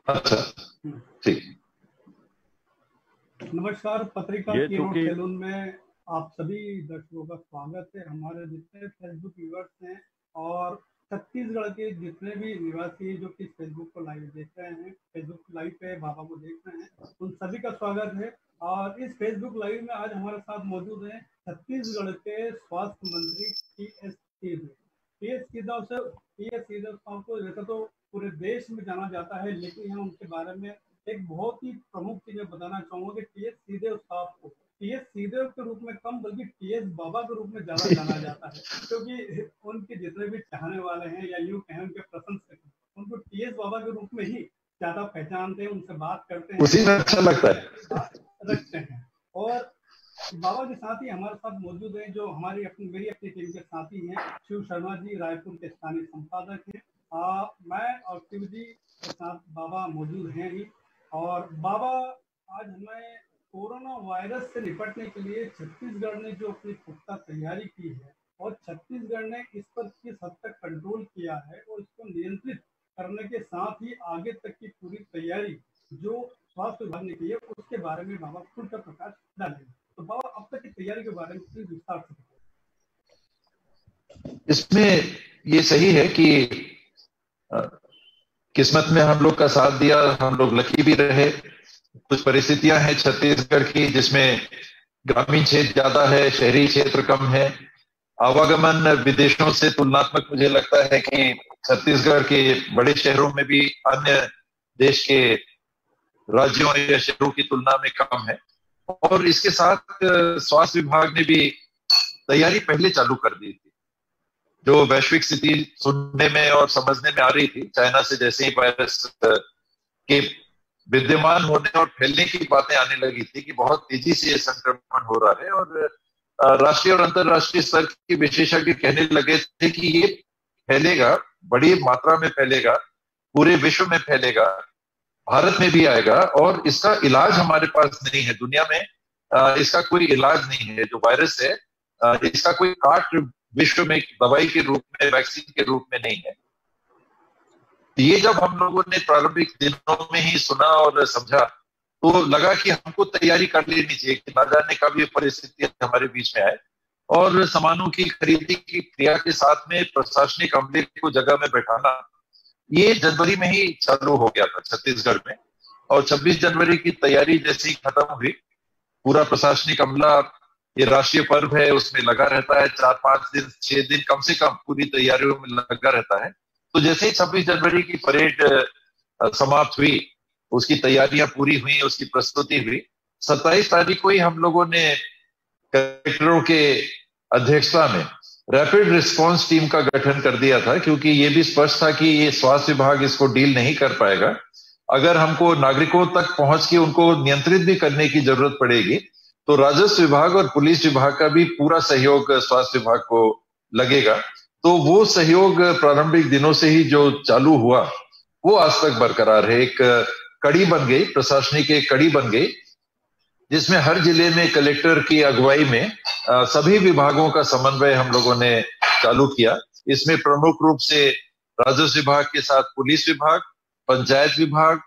अच्छा, ठीक। नमस्कार, पत्रिका कीनोट सैलून में आप सभी दर्शकों का स्वागत है। हमारे जितने फेसबुक व्यूअर्स हैं और छत्तीसगढ़ के जितने भी निवासी जो कि फेसबुक को लाइव देख रहे हैं, फेसबुक लाइव पे बाबा को देख रहे हैं, उन सभी का स्वागत है। और इस फेसबुक लाइव में आज हमारे साथ मौजूद हैं छत्तीसगढ़ के स्वास्थ्य मंत्री टी.एस. सिंहदेव। टी.एस. सिंहदेव साहब को वैसे तो पूरे देश में जाना जाता है, लेकिन यहाँ उनके बारे में एक बहुत ही प्रमुख चीज मैं बताना चाहूंगा कि टी.एस. सिंहदेव साहब को टी.एस. सिंहदेव के रूप में कम बल्कि टी.एस. बाबा के रूप में ज्यादा जाना जाता है, क्योंकि उनके जितने भी चाहने वाले हैं या यूं कहें उनके प्रशंसक उनको टी.एस. बाबा के रूप में ही ज्यादा पहचानते हैं, उनसे बात करते हैं, उसी में अच्छा लगता है, रखते हैं। और बाबा के साथ ही हमारे साथ मौजूद है जो मेरी अपनी टीम के साथी हैं, शिव शर्मा जी रायपुर के स्थानीय संपादक हैं। मैं और शिव जी के साथ बाबा मौजूद हैं ही। और बाबा, आज हमें कोरोना वायरस से निपटने के लिए छत्तीसगढ़ ने जो अपनी पुख्ता तैयारी की है और छत्तीसगढ़ ने इस पर किस हद तक कंट्रोल किया है और इसको नियंत्रित करने के साथ ही आगे तक की पूरी तैयारी जो स्वास्थ्य विभाग ने की है, उसके बारे में बाबा खुलकर प्रकाश डालेंगे। तो बाबा, अब तक की तैयारी के बारे में विस्तार से। इसमें ये सही है कि किस्मत में हम लोग का साथ दिया, हम लोग लकी भी रहे। कुछ परिस्थितियां हैं छत्तीसगढ़ की जिसमें ग्रामीण क्षेत्र ज्यादा है, शहरी क्षेत्र कम है। आवागमन विदेशों से तुलनात्मक मुझे लगता है कि छत्तीसगढ़ के बड़े शहरों में भी अन्य देश के राज्यों या शहरों की तुलना में कम है। और इसके साथ स्वास्थ्य विभाग ने भी तैयारी पहले चालू कर दी थी। जो वैश्विक स्थिति सुनने में और समझने में आ रही थी, चाइना से जैसे ही वायरस के विद्यमान होने और फैलने की बातें आने लगी थी कि बहुत तेजी से ये संक्रमण हो रहा है, और राष्ट्रीय और अंतर्राष्ट्रीय स्तर के विशेषज्ञ कहने लगे थे कि ये फैलेगा, बड़ी मात्रा में फैलेगा, पूरे विश्व में फैलेगा, भारत में भी आएगा, और इसका इलाज हमारे पास नहीं है। दुनिया में इसका कोई इलाज नहीं है। जो वायरस है, इसका कोई काट विश्व में दवाई के रूप में, वैक्सीन के रूप में नहीं है। ये जब हम लोगों ने प्रारंभिक दिनों में ही सुना और समझा, तो लगा कि हमको तैयारी कर लेनी चाहिए कि ना जाने कब ये परिस्थिति हमारे बीच में आए। और सामानों की खरीदी की क्रिया के साथ में प्रशासनिक अमले को जगह में बैठाना, ये जनवरी में ही चालू हो गया था छत्तीसगढ़ में। और 26 जनवरी की तैयारी जैसे ही खत्म हुई, पूरा प्रशासनिक अमला, ये राष्ट्रीय पर्व है, उसमें लगा रहता है, 4-5 दिन 6 दिन कम से कम पूरी तैयारियों में लगा रहता है। तो जैसे ही 26 जनवरी की परेड समाप्त हुई, उसकी तैयारियां पूरी हुई, उसकी प्रस्तुति हुई, 27 तारीख को ही हम लोगों ने कलेक्टरों के अध्यक्षता में रैपिड रिस्पांस टीम का गठन कर दिया था, क्योंकि ये भी स्पष्ट था कि ये स्वास्थ्य विभाग इसको डील नहीं कर पाएगा। अगर हमको नागरिकों तक पहुंच के उनको नियंत्रित भी करने की जरूरत पड़ेगी, तो राजस्व विभाग और पुलिस विभाग का भी पूरा सहयोग स्वास्थ्य विभाग को लगेगा। तो वो सहयोग प्रारंभिक दिनों से ही जो चालू हुआ, वो आज तक बरकरार है। एक कड़ी बन गई, प्रशासनिक एक कड़ी बन गई, जिसमें हर जिले में कलेक्टर की अगुवाई में सभी विभागों का समन्वय हम लोगों ने चालू किया। इसमें प्रमुख रूप से राजस्व विभाग के साथ पुलिस विभाग, पंचायत विभाग,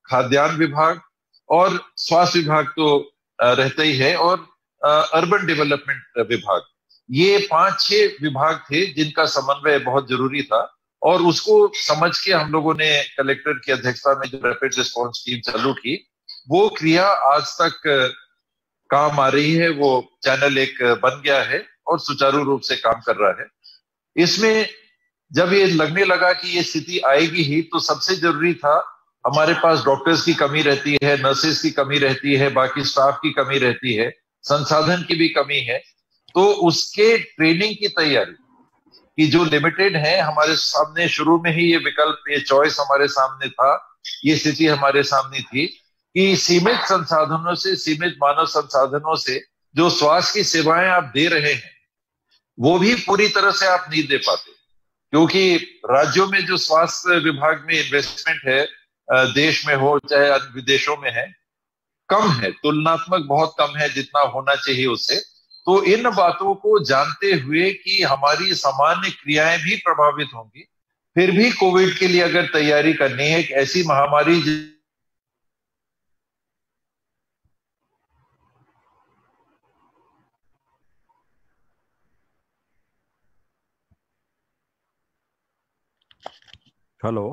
खाद्यान्न विभाग और स्वास्थ्य विभाग तो रहता ही है, और अर्बन डेवलपमेंट विभाग, ये 5-6 विभाग थे जिनका समन्वय बहुत जरूरी था। और उसको समझ के हम लोगों ने कलेक्टर की अध्यक्षता में जो रैपिड रिस्पांस टीम चालू की, वो क्रिया आज तक काम आ रही है। वो चैनल एक बन गया है और सुचारू रूप से काम कर रहा है। इसमें जब ये लगने लगा कि ये स्थिति आएगी ही, तो सबसे जरूरी था, हमारे पास डॉक्टर्स की कमी रहती है, नर्सेस की कमी रहती है, बाकी स्टाफ की कमी रहती है, संसाधन की भी कमी है। तो उसके ट्रेनिंग की तैयारी की जो लिमिटेड है, हमारे सामने शुरू में ही ये विकल्प, ये चॉइस हमारे सामने था, ये स्थिति हमारे सामने थी कि सीमित संसाधनों से, सीमित मानव संसाधनों से जो स्वास्थ्य की सेवाएं आप दे रहे हैं, वो भी पूरी तरह से आप नहीं दे पाते, क्योंकि राज्यों में जो स्वास्थ्य विभाग में इन्वेस्टमेंट है, देश में हो चाहे विदेशों में है, कम है, तुलनात्मक बहुत कम है जितना होना चाहिए उससे। तो इन बातों को जानते हुए कि हमारी सामान्य क्रियाएं भी प्रभावित होंगी, फिर भी कोविड के लिए अगर तैयारी करनी है, एक ऐसी महामारी हेलो।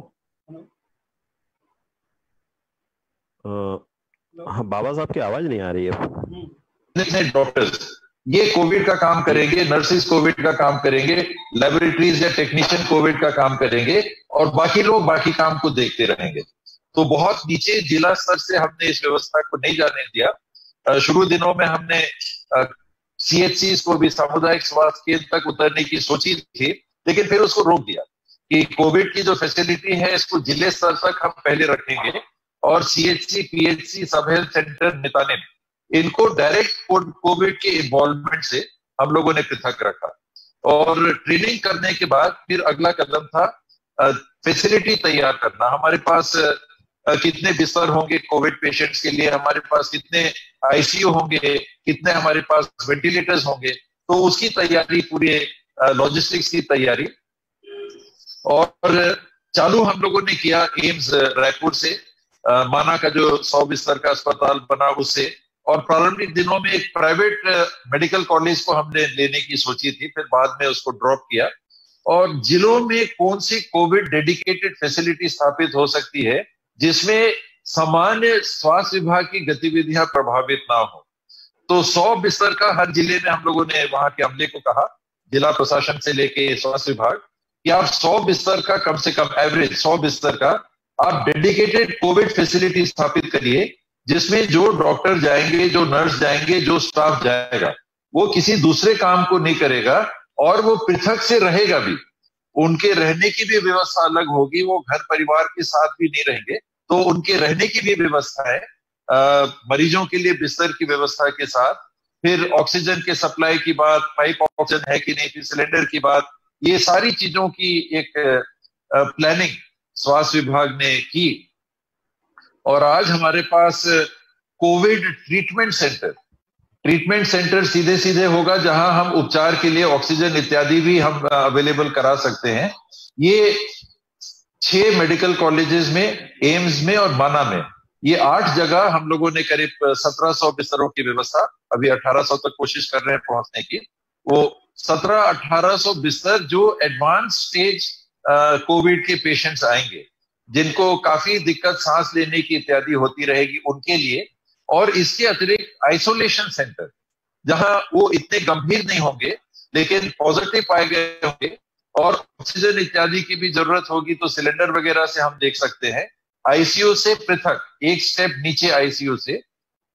हाँ बाबा साहब की आवाज नहीं आ रही है। डॉक्टर्स ये कोविड का काम करेंगे, नर्सिस कोविड का काम करेंगे, लेबोरेटरीज या टेक्नीशियन कोविड का काम करेंगे और बाकी लोग बाकी काम को देखते रहेंगे। तो बहुत नीचे जिला स्तर से हमने इस व्यवस्था को नहीं जाने दिया। शुरू दिनों में हमने सीएचसी को भी, सामुदायिक स्वास्थ्य केंद्र तक उतरने की सोची थी, लेकिन फिर उसको रोक दिया कि कोविड की जो फैसिलिटी है इसको जिले स्तर तक हम पहले रखेंगे और सीएचसी, पीएचसी, सब हेल्थ सेंटर, मितानिन, इनको डायरेक्ट कोविड के इन्वॉल्वमेंट से हम लोगों ने पृथक रखा। और ट्रेनिंग करने के बाद फिर अगला कदम था फैसिलिटी तैयार करना। हमारे पास कितने बिस्तर होंगे कोविड पेशेंट्स के लिए, हमारे पास कितने आईसीयू होंगे, कितने हमारे पास वेंटिलेटर्स होंगे, तो उसकी तैयारी, पूरी लॉजिस्टिक्स की तैयारी। और चालू हम लोगों ने किया एम्स रायपुर से, माना का जो 100 बिस्तर का अस्पताल बना उससे, और प्रारंभिक दिनों में एक प्राइवेट मेडिकल कॉलेज को हमने लेने की सोची थी, फिर बाद में उसको ड्रॉप किया। और जिलों में कौन सी कोविड डेडिकेटेड फैसिलिटी स्थापित हो सकती है जिसमें सामान्य स्वास्थ्य विभाग की गतिविधियां प्रभावित ना हो, तो 100 बिस्तर का हर जिले में हम लोगों ने वहां के अमले को कहा, जिला प्रशासन से लेके स्वास्थ्य विभाग, कि आप 100 बिस्तर का कम से कम एवरेज 100 बिस्तर का आप डेडिकेटेड कोविड फैसिलिटी स्थापित करिए, जिसमें जो डॉक्टर जाएंगे, जो नर्स जाएंगे, जो स्टाफ जाएगा, वो किसी दूसरे काम को नहीं करेगा और वो पृथक से रहेगा भी। उनके रहने की भी व्यवस्था अलग होगी, वो घर परिवार के साथ भी नहीं रहेंगे, तो उनके रहने की भी व्यवस्था है, मरीजों के लिए बिस्तर की व्यवस्था के साथ। फिर ऑक्सीजन के सप्लाई की बात, पाइप ऑक्सीजन है कि नहीं, फिर सिलेंडर की बात, ये सारी चीजों की एक प्लानिंग स्वास्थ्य विभाग ने की। और आज हमारे पास कोविड ट्रीटमेंट सेंटर सीधे सीधे होगा, जहां हम उपचार के लिए ऑक्सीजन इत्यादि भी हम अवेलेबल करा सकते हैं। ये 6 मेडिकल कॉलेजेस में, एम्स में और माना में, ये 8 जगह हम लोगों ने करीब 1700 बिस्तरों की व्यवस्था, अभी 1800 तक कोशिश कर रहे हैं पहुंचने की। वो 1700-1800 बिस्तर जो एडवांस स्टेज कोविड के पेशेंट्स आएंगे, जिनको काफी दिक्कत सांस लेने की इत्यादि होती रहेगी, उनके लिए। और इसके अतिरिक्त आइसोलेशन सेंटर, जहां वो इतने गंभीर नहीं होंगे लेकिन पॉजिटिव पाए गए होंगे और ऑक्सीजन इत्यादि की भी जरूरत होगी, तो सिलेंडर वगैरह से हम देख सकते हैं, आईसीयू से पृथक, एक स्टेप नीचे आईसीयू से।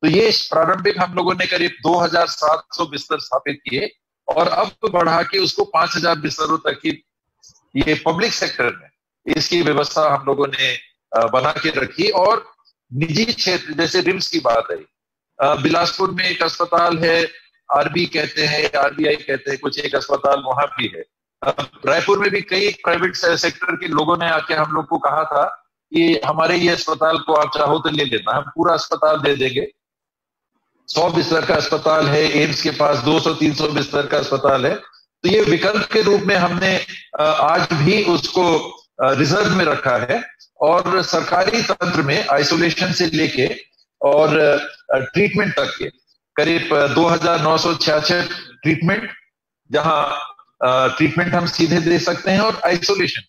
तो ये प्रारंभिक हम लोगों ने करीब 2700 बिस्तर स्थापित किए और अब बढ़ा के उसको 5000 बिस्तरों तक की, ये पब्लिक सेक्टर में इसकी व्यवस्था हम लोगों ने बना के रखी। और निजी क्षेत्र, जैसे रिम्स की बात है, बिलासपुर में एक अस्पताल है, आरबी कहते हैं, आरबीआई कहते हैं, कुछ एक अस्पताल वहां भी है। रायपुर में भी कई प्राइवेट सेक्टर के लोगों ने आके हम लोग को कहा था कि हमारे ये अस्पताल को आप चाहो तो ले लेना, हम पूरा अस्पताल दे देंगे। 100 बिस्तर का अस्पताल है, एम्स के पास 200-300 बिस्तर का अस्पताल है। तो ये विकल्प के रूप में हमने आज भी उसको रिजर्व में रखा है। और सरकारी तंत्र में आइसोलेशन से लेके और ट्रीटमेंट तक के करीब 2966 ट्रीटमेंट, जहां ट्रीटमेंट हम सीधे दे सकते हैं, और आइसोलेशन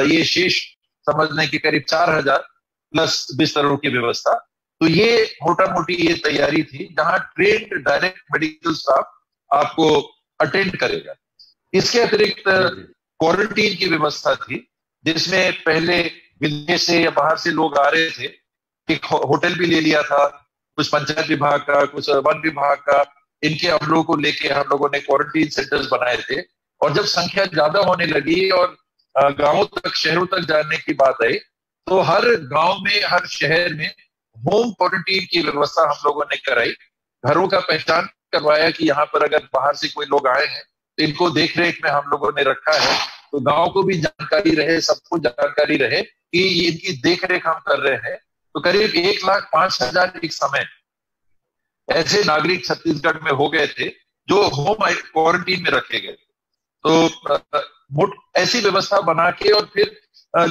ये शेष समझने की करीब 4000 प्लस बिस्तरों की व्यवस्था। तो ये मोटा मोटी ये तैयारी थी, जहां ट्रेन्ड डायरेक्ट मेडिकल स्टाफ आपको अटेंड करेगा। इसके अतिरिक्त क्वारंटीन की व्यवस्था थी, जिसमें पहले विदेश से या बाहर से लोग आ रहे थे, एक होटल भी ले लिया था, कुछ पंचायत विभाग का, कुछ वन विभाग का, इनके अमलों को लेके हम लोगों ने क्वारंटीन सेंटर्स बनाए थे। और जब संख्या ज्यादा होने लगी और गांवों तक, शहरों तक जाने की बात आई, तो हर गांव में, हर शहर में होम क्वारंटीन की व्यवस्था हम लोगों ने कराई। घरों का पहचान करवाया कि यहाँ पर अगर बाहर से कोई लोग आए हैं तो इनको देख रेख में हम लोगों ने रखा है, तो गांव को भी जानकारी रहे, सबको जानकारी रहे कि इनकी देख रेख हम कर रहे हैं। तो करीब 1,05,000 एक समय ऐसे नागरिक छत्तीसगढ़ में हो गए थे जो होम क्वारंटीन में रखे गए। तो ऐसी व्यवस्था बना के और फिर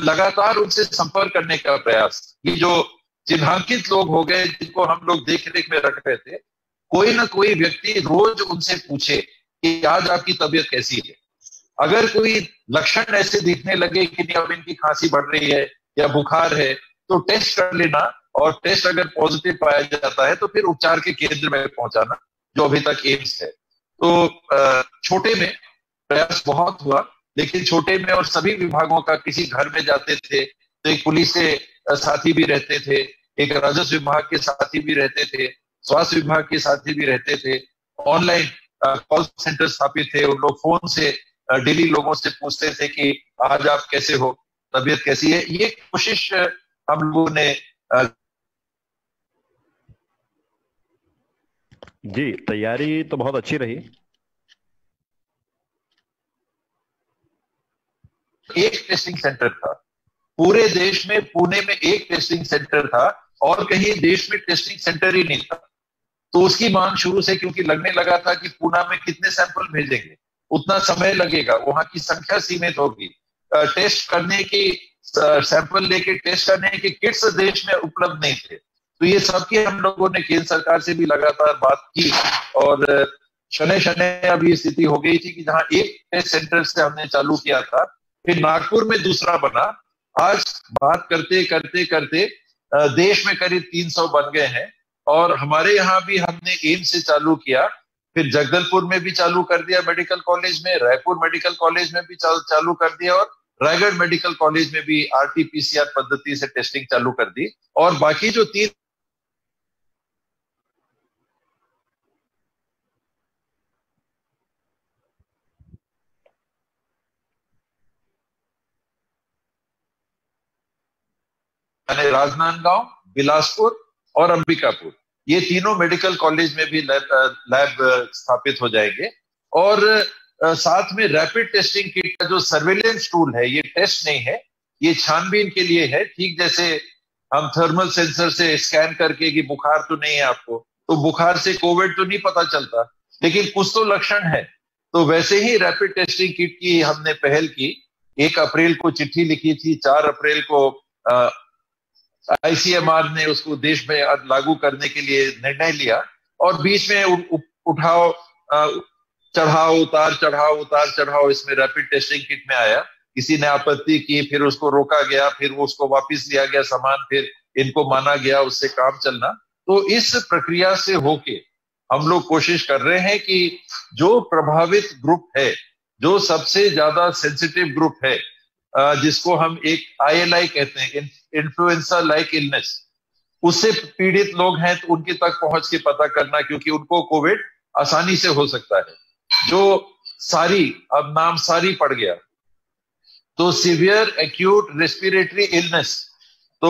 लगातार उनसे संपर्क करने का प्रयास, ये जो चिन्हांकित लोग हो गए जिनको हम लोग देख रेख में रख रहे थे, कोई ना कोई व्यक्ति रोज उनसे पूछे कि आज आपकी तबीयत कैसी है, अगर कोई लक्षण ऐसे दिखने लगे कि नहीं अब इनकी खांसी बढ़ रही है या बुखार है, तो टेस्ट कर लेना, और टेस्ट अगर पॉजिटिव पाया जाता है तो फिर उपचार के केंद्र में पहुंचाना, जो अभी तक एम्स है। तो छोटे में प्रयास बहुत हुआ, लेकिन छोटे में और सभी विभागों का, किसी घर में जाते थे तो एक पुलिस के साथी भी रहते थे, एक राजस्व विभाग के साथी भी रहते थे, स्वास्थ्य विभाग के साथी भी रहते थे, ऑनलाइन कॉल सेंटर स्थापित थे, उन लोग फोन से डेली लोगों से पूछते थे कि आज आप कैसे हो, तबीयत कैसी है। ये कोशिश हम लोगों ने जी, तैयारी तो बहुत अच्छी रही। एक टेस्टिंग सेंटर था पूरे देश में, पुणे में एक टेस्टिंग सेंटर था, और कहीं देश में टेस्टिंग सेंटर ही नहीं था। तो उसकी मांग शुरू से, क्योंकि लगने लगा था कि पुणे में कितने सैंपल भेजेंगे, उतना समय लगेगा, वहां की संख्या सीमित होगी, टेस्ट करने की, सैंपल लेके टेस्ट करने के किट्स देश में उपलब्ध नहीं थे। तो ये सबकी हम लोगों ने केंद्र सरकार से भी लगातार बात की, और शनै शनै अब ये स्थिति हो गई थी कि जहां एक टेस्ट सेंटर से हमने चालू किया था, फिर नागपुर में दूसरा बना। आज बात करते करते करते देश में करीब 300 बन गए हैं, और हमारे यहाँ भी हमने एम्स से चालू किया, फिर जगदलपुर में भी चालू कर दिया मेडिकल कॉलेज में, रायपुर मेडिकल कॉलेज में भी चालू कर दिया, और रायगढ़ मेडिकल कॉलेज में भी RT-PCR पद्धति से टेस्टिंग चालू कर दी। और बाकी जो 3 राजनांदगांव, बिलासपुर और अंबिकापुर, ये तीनों मेडिकल कॉलेज में भी लैब स्थापित हो जाएंगे। और साथ में रैपिड टेस्टिंग किट का जो सर्वेलेंस टूल है, ये टेस्ट नहीं है, ये छानबीन के लिए है। ठीक जैसे हम थर्मल सेंसर से स्कैन करके कि बुखार तो नहीं है आपको, तो बुखार से कोविड तो नहीं पता चलता, लेकिन कुछ तो लक्षण है, तो वैसे ही रैपिड टेस्टिंग किट की हमने पहल की। 1 अप्रैल को चिट्ठी लिखी थी, 4 अप्रैल को ICMR ने उसको देश में लागू करने के लिए निर्णय लिया, और बीच में उठाओ चढ़ाओ उतार चढ़ाओ उतार चढ़ाओ इसमें रैपिड टेस्टिंग किट में आया। किसी ने आपत्ति की, फिर उसको रोका गया, फिर उसको वापस लिया गया सामान, फिर इनको माना गया, उससे काम चलना। तो इस प्रक्रिया से होके हम लोग कोशिश कर रहे हैं कि जो प्रभावित ग्रुप है, जो सबसे ज्यादा सेंसिटिव ग्रुप है, जिसको हम एक ILI कहते हैं, इन्फ्लुएंजा लाइक इलनेस, उससे पीड़ित लोग हैं, तो उनके तक पहुंच के पता करना, क्योंकि उनको कोविड आसानी से हो सकता है। जो सारी, अब नाम सारी पड़ गया, तो सीवियर एक्यूट रेस्पिरेटरी इलनेस, तो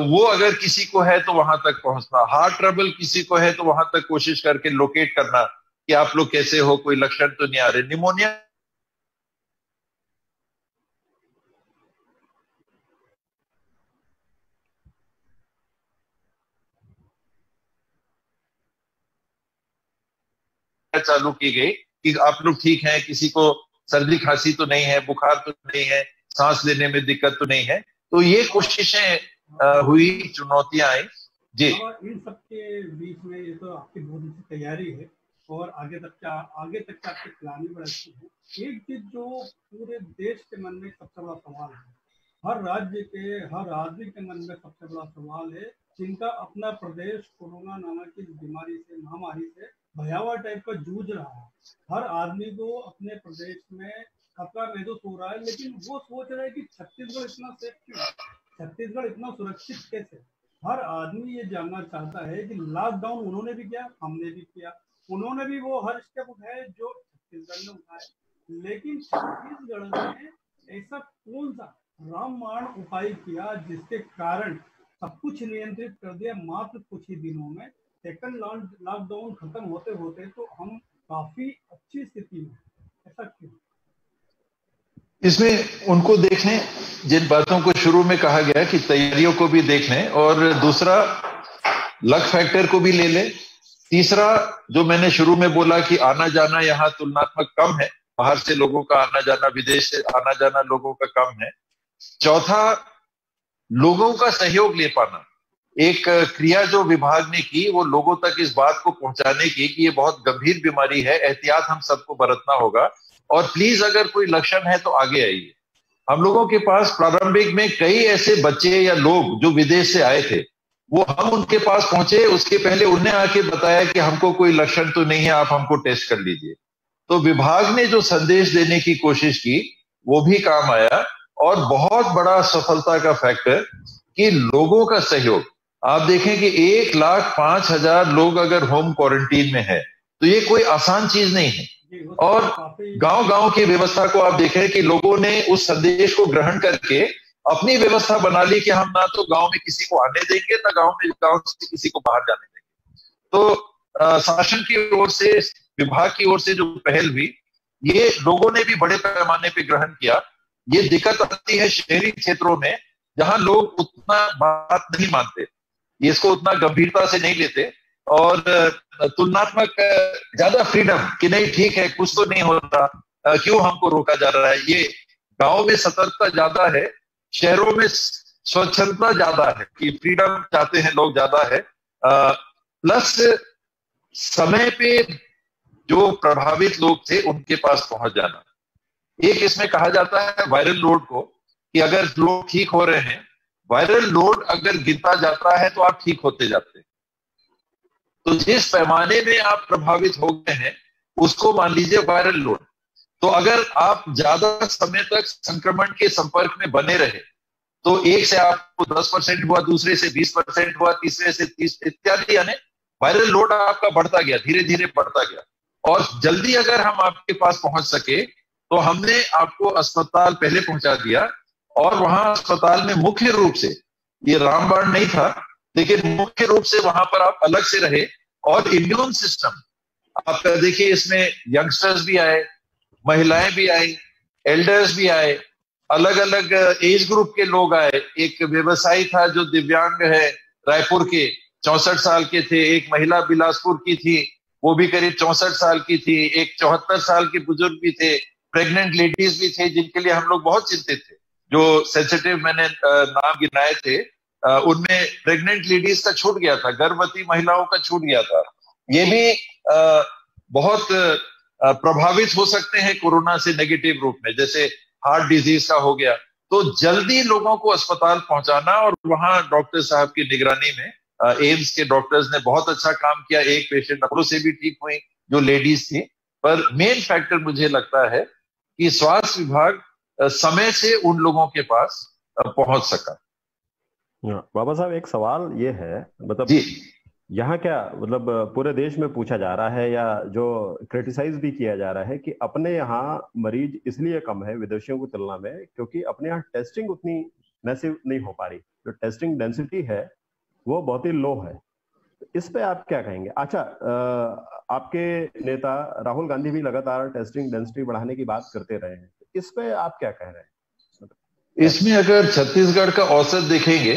वो अगर किसी को है तो वहां तक पहुंचना, हार्ट ट्रबल किसी को है तो वहां तक कोशिश करके लोकेट करना कि आप लोग कैसे हो, कोई लक्षण तो नहीं आ रहे। निमोनिया चालू की गई कि आप लोग ठीक हैं, किसी को सर्दी खांसी तो नहीं है, बुखार तो नहीं है, सांस लेने में दिक्कत तो नहीं है। तो ये कोशिशें हुई, चुनौतियां आई जी। इन सबके बीच में ये तो आपकी बहुत अच्छी तैयारी है, और आगे तक की आपकी प्लानिंग बड़ी अच्छी है। एक चीज जो पूरे देश के मन में सबसे बड़ा सवाल है, हर राज्य के हर आदमी के मन में सबसे बड़ा सवाल है, जिनका अपना प्रदेश कोरोना नामक की बीमारी से, महामारी से भयावह टाइप का जूझ रहा है। हर आदमी को अपने प्रदेश में खतरा महसूस हो रहा है, लेकिन वो सोच रहा है कि छत्तीसगढ़ इतना सेफ क्यों, छत्तीसगढ़ इतना सुरक्षित कैसे। हर आदमी ये जानना चाहता है कि लॉकडाउन उन्होंने भी किया, हमने भी किया, उन्होंने भी वो हर स्टेप उठाए जो छत्तीसगढ़ ने उठाए, लेकिन छत्तीसगढ़ ने ऐसा कौन सा रामबाण उपाय किया जिसके कारण सब कुछ नियंत्रित कर दिया मात्र कुछ ही दिनों में। सेकंड लॉकडाउन खत्म होते होते तो हम काफी अच्छी स्थिति में, ऐसा क्यों? इसमें उनको देख लें, जिन बातों को शुरू में कहा गया कि तैयारियों को भी देख लें, और दूसरा लक फैक्टर को भी ले लें। तीसरा, जो मैंने शुरू में बोला कि आना जाना यहाँ तुलनात्मक कम है, बाहर से लोगों का आना जाना, विदेश से आना जाना लोगों का कम है। चौथा, लोगों का सहयोग ले पाना। एक क्रिया जो विभाग ने की, वो लोगों तक इस बात को पहुंचाने की कि ये बहुत गंभीर बीमारी है, एहतियात हम सबको बरतना होगा, और प्लीज अगर कोई लक्षण है तो आगे आइए। हम लोगों के पास प्रारंभिक में कई ऐसे बच्चे या लोग जो विदेश से आए थे, वो हम उनके पास पहुंचे, उसके पहले उन्हें आके बताया कि हमको कोई लक्षण तो नहीं है, आप हमको टेस्ट कर लीजिए। तो विभाग ने जो संदेश देने की कोशिश की वो भी काम आया। और बहुत बड़ा सफलता का फैक्टर कि लोगों का सहयोग। आप देखें कि 1,05,000 लोग अगर होम क्वारंटीन में है तो ये कोई आसान चीज नहीं है। और गांव-गांव की व्यवस्था को आप देखें कि लोगों ने उस संदेश को ग्रहण करके अपनी व्यवस्था बना ली कि हम ना तो गांव में किसी को आने देंगे, ना गांव से किसी को बाहर जाने देंगे। तो शासन की ओर से, विभाग की ओर से जो पहल हुई, ये लोगों ने भी बड़े पैमाने पे ग्रहण किया। ये दिक्कत आती है शहरी क्षेत्रों में जहां लोग उतना बात नहीं मानते, ये इसको उतना गंभीरता से नहीं लेते और तुलनात्मक ज्यादा फ्रीडम कि नहीं ठीक है, कुछ तो नहीं हो रहा, क्यों हमको रोका जा रहा है। ये गांव में सतर्कता ज्यादा है, शहरों में स्वच्छंदता ज्यादा है कि फ्रीडम चाहते हैं लोग ज्यादा है। प्लस समय पे जो प्रभावित लोग थे उनके पास पहुंच जाना। एक इसमें कहा जाता है वायरल लोड को, कि अगर लोग ठीक हो रहे हैं, वायरल लोड अगर गिरता जाता है तो आप ठीक होते जाते हैं। तो जिस पैमाने में आप प्रभावित हो गए हैं उसको मान लीजिए वायरल लोड। तो अगर आप ज्यादा समय तक संक्रमण के संपर्क में बने रहे तो एक से आपको 10% हुआ, दूसरे से 20% हुआ, तीसरे से 30 इत्यादि, यानी वायरल लोड आपका बढ़ता गया, धीरे धीरे बढ़ता गया। और जल्दी अगर हम आपके पास पहुंच सके तो हमने आपको अस्पताल पहले पहुंचा दिया। और वहां अस्पताल में मुख्य रूप से ये रामबाण नहीं था, लेकिन मुख्य रूप से वहां पर आप अलग से रहे। और इम्यून सिस्टम आपका देखिए, इसमें यंगस्टर्स भी आए, महिलाएं भी आई, एल्डर्स भी आए, अलग अलग एज ग्रुप के लोग आए। एक व्यवसायी था जो दिव्यांग है, रायपुर के, 64 साल के थे। एक महिला बिलासपुर की थी, वो भी करीब 64 साल की थी। एक 74 साल के बुजुर्ग भी थे, प्रेग्नेंट लेडीज भी थे जिनके लिए हम लोग बहुत चिंतित थे। जो सेंसिटिव मैंने नाम गिनाए थे उनमें प्रेग्नेंट लेडीज का छूट गया था, गर्भवती महिलाओं का छूट गया था। ये भी बहुत प्रभावित हो सकते हैं कोरोना से नेगेटिव रूप में, जैसे हार्ट डिजीज का हो गया। तो जल्दी लोगों को अस्पताल पहुंचाना, और वहां डॉक्टर साहब की निगरानी में एम्स के डॉक्टर्स ने बहुत अच्छा काम किया। एक पेशेंट अपोलो से भी ठीक हुई जो लेडीज थी। पर मेन फैक्टर मुझे लगता है कि स्वास्थ्य विभाग समय से उन लोगों के पास पहुंच सका। बाबा साहब, एक सवाल ये है, मतलब यहाँ क्या, मतलब पूरे देश में पूछा जा रहा है या जो क्रिटिसाइज भी किया जा रहा है कि अपने यहाँ मरीज इसलिए कम है विदेशियों की तुलना में क्योंकि अपने यहाँ टेस्टिंग उतनी मैसिव नहीं हो पा रही। जो टेस्टिंग डेंसिटी है वो बहुत ही लो है। इस पे आप क्या कहेंगे? अच्छा, आपके नेता राहुल गांधी भी लगातार टेस्टिंग डेंसिटी बढ़ाने की बात करते रहे हैं, इस पे आप क्या कह रहे हैं? इसमें अगर छत्तीसगढ़ का औसत देखेंगे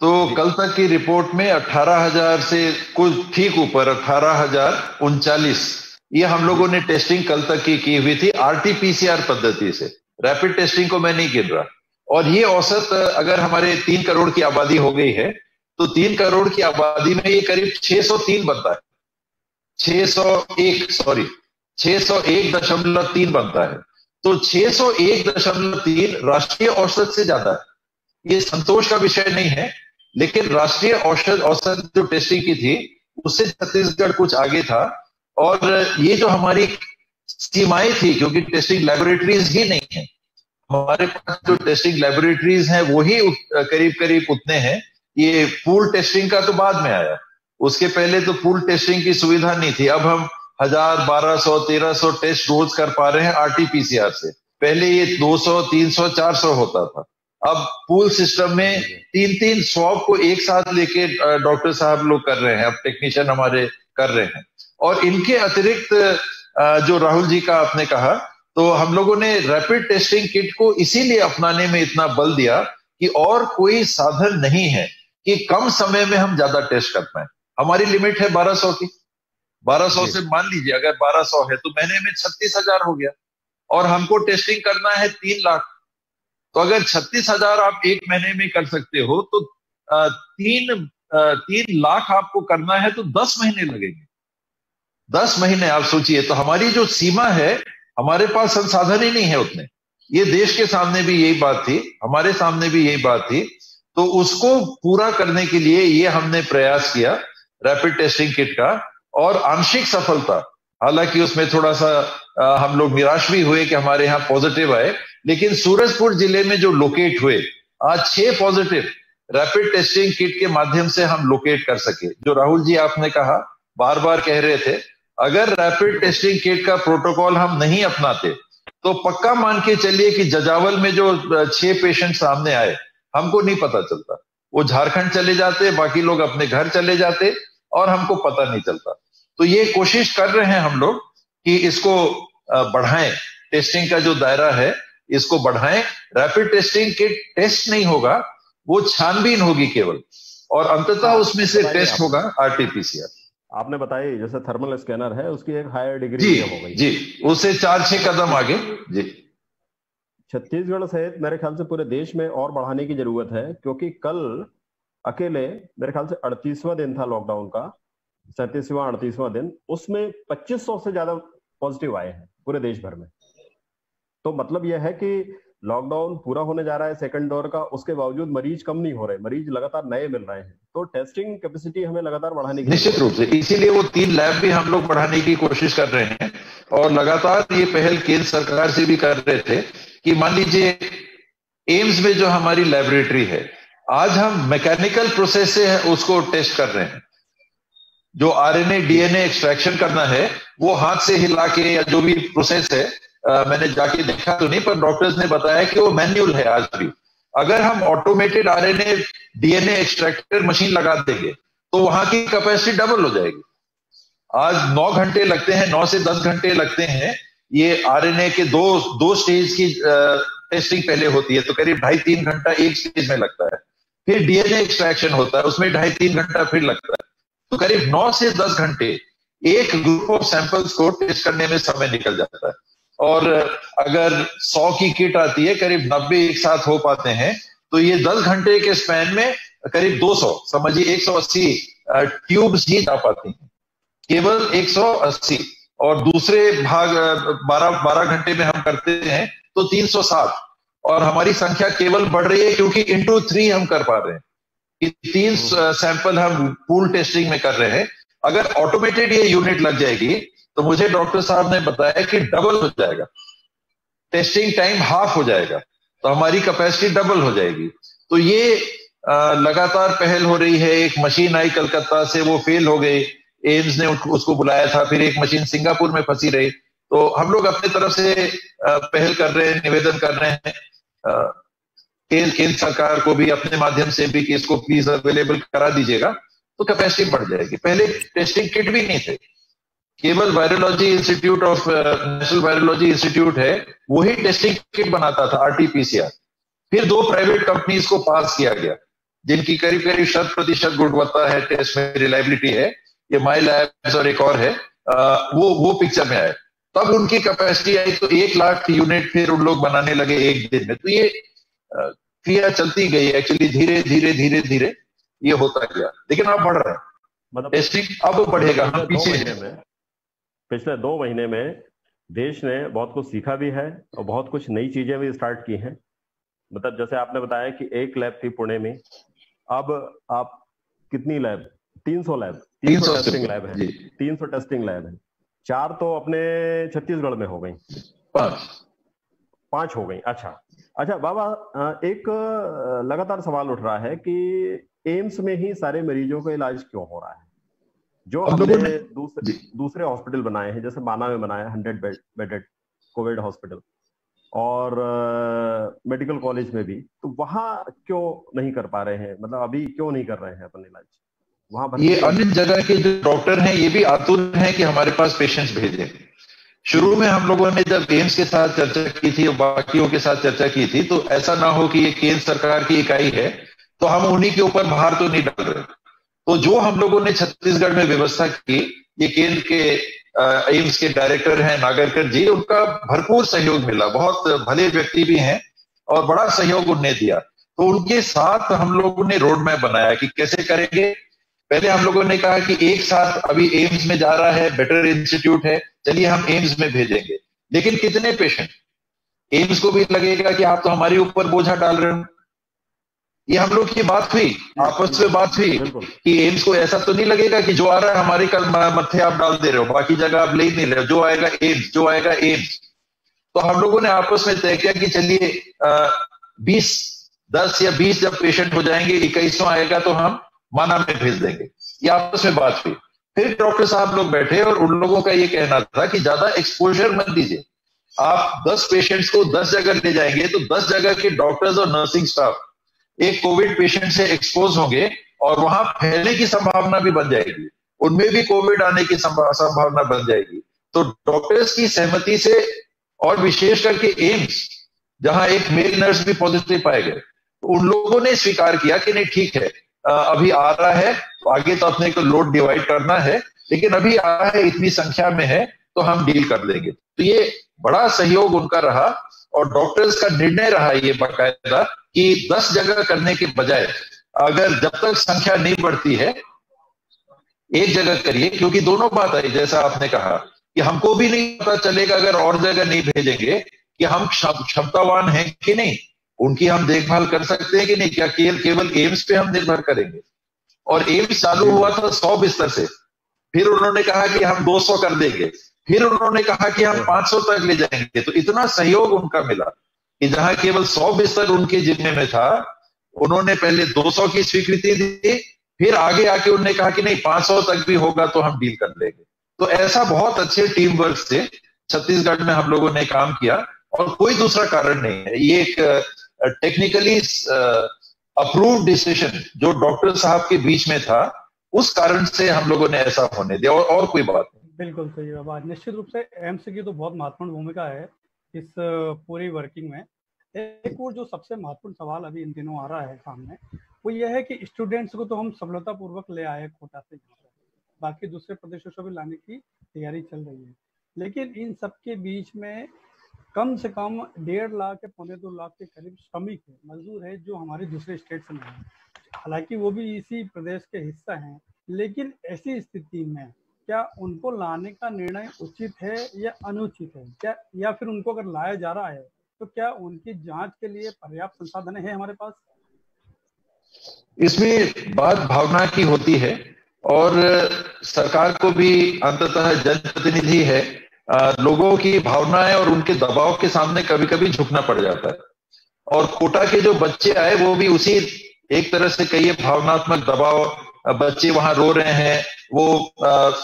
तो कल तक की रिपोर्ट में 18,000 से कुछ ठीक ऊपर 18,039 ये हम लोगों ने टेस्टिंग कल तक की हुई थी RT-PCR पद्धति से। रैपिड टेस्टिंग को मैं नहीं गिन रहा। और ये औसत अगर हमारे 3 करोड़ की आबादी हो गई है तो 3 करोड़ की आबादी में ये करीब 603 बनता है, 601.3 बनता है। तो 601.3 राष्ट्रीय औसत से ज्यादा है। ये संतोष का विषय नहीं है, लेकिन राष्ट्रीय औसत जो टेस्टिंग की थी उससे छत्तीसगढ़ कुछ आगे था। और ये जो हमारी सीमाएं थी, क्योंकि टेस्टिंग लैबोरेटरीज ही नहीं है हमारे पास, जो टेस्टिंग लैबोरेटरीज हैं वो ही करीब करीब उतने हैं। ये पूल टेस्टिंग का तो बाद में आया, उसके पहले तो पूल टेस्टिंग की सुविधा नहीं थी। अब हम 1000, 1200, 1300 टेस्ट रोज कर पा रहे हैं RT-PCR से। पहले ये 200, 300, 400 होता था। अब पूल सिस्टम में 3-3 स्वैब को एक साथ लेके डॉक्टर साहब लोग कर रहे हैं, अब टेक्नीशियन हमारे कर रहे हैं। और इनके अतिरिक्त जो राहुल जी का आपने कहा, तो हम लोगों ने रैपिड टेस्टिंग किट को इसीलिए अपनाने में इतना बल दिया कि और कोई साधन नहीं है कि कम समय में हम ज्यादा टेस्ट कर पाए। हमारी लिमिट है 1200 की। 1200 से मान लीजिए अगर 1200 है तो महीने में 36,000 हो गया, और हमको टेस्टिंग करना है 3 लाख। तो अगर 36,000 आप एक महीने में कर सकते हो तो 3 लाख आपको करना है तो 10 महीने लगेंगे। 10 महीने आप सोचिए। तो हमारी जो सीमा है हमारे पास संसाधन ही नहीं है उतने। ये देश के सामने भी यही बात थी, हमारे सामने भी यही बात थी। तो उसको पूरा करने के लिए ये हमने प्रयास किया रैपिड टेस्टिंग किट का, और आंशिक सफलता, हालांकि उसमें थोड़ा सा हम लोग निराश भी हुए कि हमारे यहाँ पॉजिटिव आए, लेकिन सूरजपुर जिले में जो लोकेट हुए, आज 6 पॉजिटिव रैपिड टेस्टिंग किट के माध्यम से हम लोकेट कर सके। जो राहुल जी आपने कहा, बार बार कह रहे थे, अगर रैपिड टेस्टिंग किट का प्रोटोकॉल हम नहीं अपनाते तो पक्का मान के चलिए कि जजावल में जो 6 पेशेंट सामने आए, हमको नहीं पता चलता, वो झारखंड चले जाते, बाकी लोग अपने घर चले जाते और हमको पता नहीं चलता। तो ये कोशिश कर रहे हैं हम लोग कि इसको बढ़ाएं, टेस्टिंग का जो दायरा है इसको बढ़ाएं। रैपिड टेस्टिंग किट टेस्ट नहीं होगा, वो छानबीन होगी केवल, और अंततः उसमें से टेस्ट होगा आरटीपीसीआर। आपने बताया जैसे थर्मल स्कैनर है, उसकी एक हायर डिग्री जी हो गई जी, उससे 4-6 कदम आगे। जी, छत्तीसगढ़ सहित मेरे ख्याल से पूरे देश में और बढ़ाने की जरूरत है, क्योंकि कल अकेले मेरे ख्याल से 38वां दिन था लॉकडाउन का, 37वां 38वां दिन, उसमें 2500 से ज्यादा पॉजिटिव आए हैं पूरे देश भर में। तो मतलब यह है कि लॉकडाउन पूरा होने जा रहा है सेकंड दौर का, उसके बावजूद मरीज कम नहीं हो रहे, मरीज लगातार नए मिल रहे हैं। तो टेस्टिंग कैपेसिटी हमें लगातार बढ़ाने की निश्चित रूप से, इसीलिए वो 3 लैब भी हम लोग बढ़ाने की कोशिश कर रहे हैं, और लगातार ये पहल केंद्र सरकार से भी कर रहे थे कि मान लीजिए एम्स में जो हमारी लेबोरेटरी है, आज हम मैकेनिकल प्रोसेस से उसको टेस्ट कर रहे हैं। जो आरएनए डीएनए एक्सट्रैक्शन करना है वो हाथ से हिला के या जो भी प्रोसेस है, मैंने जाके देखा तो नहीं, पर डॉक्टर्स ने बताया कि वो मैन्युअल है आज भी। अगर हम automated RNA DNA extractor machine लगा देंगे तो वहां की कैपेसिटी डबल हो जाएगी। आज 9 घंटे लगते हैं, 9 से 10 घंटे लगते हैं। ये आरएनए के दो स्टेज की टेस्टिंग पहले होती है, तो करीब 2.5-3 घंटा एक स्टेज में लगता है। फिर डीएनए एक्सट्रैक्शन होता है, उसमें 2.5-3 घंटा फिर लगता है। तो करीब 9 से 10 घंटे एक ग्रुप ऑफ सैंपल्स को टेस्ट करने में समय निकल जाता है। और अगर 100 की किट आती है, करीब 90 एक साथ हो पाते हैं, तो ये 10 घंटे के स्पैन में करीब 200, समझिए 180 ट्यूब्स ही जा पाती हैं, केवल 180। और दूसरे भाग 12 घंटे में हम करते हैं तो 360, और हमारी संख्या केवल बढ़ रही है क्योंकि इंटू 3 हम कर पा रहे हैं कि 3 सैंपल हम पूल टेस्टिंग में कर रहे हैं। अगर ऑटोमेटेड ये यूनिट लग जाएगी तो मुझे डॉक्टर साहब ने बताया कि डबल हो जाएगा, टेस्टिंग टाइम हाफ हो जाएगा, तो हमारी कैपेसिटी डबल हो जाएगी। तो ये लगातार पहल हो रही है। एक मशीन आई कलकत्ता से, वो फेल हो गई, एम्स ने उसको बुलाया था, फिर एक मशीन सिंगापुर में फंसी रही। तो हम लोग अपने तरफ से पहल कर रहे हैं, निवेदन कर रहे हैं केंद्र सरकार को भी अपने माध्यम से भी कि इसको प्लीज अवेलेबल करा दीजिएगा, तो कैपेसिटी बढ़ जाएगी। पहले टेस्टिंग किट भी नहीं थे, केवल virology institute of national virology institute है, वही टेस्टिंग किट बनाता था आरटीपीसीआर। फिर 2 प्राइवेट कंपनीज को पास किया गया जिनकी करीब 100% गुणवत्ता है, टेस्ट में रिलायबिलिटी है, ये माई लैब्स और एक और है, वो पिक्चर में आए। तब उनकी कैपेसिटी आई तो 1 लाख यूनिट फिर उन लोग बनाने लगे एक दिन में। तो ये क्रिया चलती गई, एक्चुअली धीरे धीरे धीरे धीरे ये होता गया, लेकिन अब बढ़ रहा है, मतलब टेस्टिंग अब बढ़ेगा। हम पीछे पिछले 2 महीने में देश ने बहुत कुछ सीखा भी है और बहुत कुछ नई चीजें भी स्टार्ट की हैं। मतलब जैसे आपने बताया कि 1 लैब थी पुणे में, अब आप कितनी लैब, 300 लैब, 300 टेस्टिंग लैब है, 300 टेस्टिंग लैब है। 4 तो अपने छत्तीसगढ़ में हो गई, 5 हो गई। अच्छा बाबा, एक लगातार सवाल उठ रहा है कि एम्स में ही सारे मरीजों का इलाज क्यों हो रहा है? जो हमने दूसरे हॉस्पिटल बनाए हैं, जैसे माना में बनाया 100 बेडेड कोविड हॉस्पिटल, और मेडिकल कॉलेज में भी, तो वहां क्यों नहीं कर पा रहे हैं? मतलब अभी क्यों नहीं कर रहे हैं अपन इलाज वहां? ये अन्य जगह के जो डॉक्टर हैं ये भी आतुर हैं कि हमारे पास पेशेंट्स भेजें। शुरू में हम लोगों ने जब एम्स के साथ चर्चा की थी और बाकियों के साथ चर्चा की थी, तो ऐसा ना हो कि ये केंद्र सरकार की इकाई है तो हम उन्हीं के ऊपर भार तो नहीं डाल रहे। तो जो हम लोगों ने छत्तीसगढ़ में व्यवस्था की, ये केंद्र के एम्स के डायरेक्टर हैं नागरकर जी, उनका भरपूर सहयोग मिला, बहुत भले व्यक्ति भी हैं और बड़ा सहयोग उन्होंने दिया। तो उनके साथ हम लोगों ने रोड मैप बनाया कि कैसे करेंगे। पहले हम लोगों ने कहा कि एक साथ अभी एम्स में जा रहा है, बेटर इंस्टीट्यूट है, चलिए हम एम्स में भेजेंगे। लेकिन कितने पेशेंट? एम्स को भी लगेगा कि आप तो हमारे ऊपर बोझा डाल रहे हो। ये हम लोग की बात हुई, आपस में बात हुई कि एम्स को ऐसा तो नहीं लगेगा कि जो आ रहा है हमारी कल मत्थे आप डाल दे रहे हो, बाकी जगह आप ले ही नहीं रहे हो, जो आएगा एम्स, जो आएगा एम्स। तो हम लोगों ने आपस में तय किया कि चलिए 10 या 20 जब पेशेंट हो जाएंगे, 21वां आएगा तो हम माना में भेज देंगे। ये आपस में बात हुई। फिर डॉक्टर साहब लोग बैठे और उन लोगों का ये कहना था कि ज्यादा एक्सपोजर मत दीजिए। आप 10 पेशेंट्स को 10 जगह ले जाएंगे तो 10 जगह के डॉक्टर्स और नर्सिंग स्टाफ एक कोविड पेशेंट से एक्सपोज होंगे और वहां फैलने की संभावना भी बन जाएगी, उनमें भी कोविड आने की संभावना बन जाएगी। तो डॉक्टर्स की सहमति से, और विशेष करके एम्स जहां एक मेल नर्स भी पॉजिटिव पाए गए, तो उन लोगों ने स्वीकार किया कि नहीं ठीक है, अभी आ रहा है, आगे तो अपने को लोड डिवाइड करना है, लेकिन अभी आ रहा है, इतनी संख्या में है तो हम डील कर लेंगे। तो ये बड़ा सहयोग उनका रहा और डॉक्टर्स का निर्णय रहा ये बाकायदा कि 10 जगह करने के बजाय अगर जब तक संख्या नहीं बढ़ती है एक जगह करिए, क्योंकि दोनों बात आई, जैसा आपने कहा कि हमको भी नहीं पता चलेगा अगर और जगह नहीं भेजेंगे कि हम क्षमतावान हैं कि नहीं, उनकी हम देखभाल कर सकते हैं कि नहीं, क्या केवल एम्स पे हम निर्भर करेंगे। और एम्स चालू हुआ था 100 बिस्तर से, फिर उन्होंने कहा कि हम 200 कर देंगे, फिर उन्होंने कहा कि हम 500 तक ले जाएंगे। तो इतना सहयोग उनका मिला कि जहां केवल 100 बिस्तर उनके जिम्मे में था, उन्होंने पहले 200 की स्वीकृति दी, फिर आगे आके उन्होंने कहा कि नहीं 500 तक भी होगा तो हम डील कर लेंगे। तो ऐसा बहुत अच्छे टीम वर्क से छत्तीसगढ़ में हम लोगों ने काम किया और कोई दूसरा कारण नहीं है। ये एक टेक्निकली अप्रूव्ड डिसीजन जो डॉक्टर साहब के बीच में था, उस कारण से हम लोगों ने ऐसा होने दिया और कोई बात नहीं। बिल्कुल सही बात। निश्चित रूप से एम्स की तो बहुत महत्वपूर्ण भूमिका है इस पूरी वर्किंग में। एक और जो सबसे महत्वपूर्ण सवाल अभी इन दिनों आ रहा है सामने, वो यह है कि स्टूडेंट्स को तो हम सफलतापूर्वक ले आए कोटा से, बाकी दूसरे प्रदेशों से भी लाने की तैयारी चल रही है, लेकिन इन सबके बीच में कम से कम 1.5 लाख या 2.25 लाख के करीब श्रमिक है, मजदूर है, जो हमारे दूसरे स्टेट से नहीं है, हालांकि वो भी इसी प्रदेश के हिस्सा हैं। लेकिन ऐसी स्थिति में क्या उनको लाने का निर्णय उचित है या अनुचित है, क्या, या फिर उनको अगर लाया जा रहा है तो क्या उनकी जांच के लिए पर्याप्त संसाधन है हमारे पास? इसमें बात भावना की होती है और सरकार को भी अंततः जनप्रतिनिधि है, लोगों की भावनाएं और उनके दबाव के सामने कभी कभी झुकना पड़ जाता है। और कोटा के जो बच्चे आए वो भी उसी एक तरह से कहिए भावनात्मक दबाव, बच्चे वहां रो रहे हैं, वो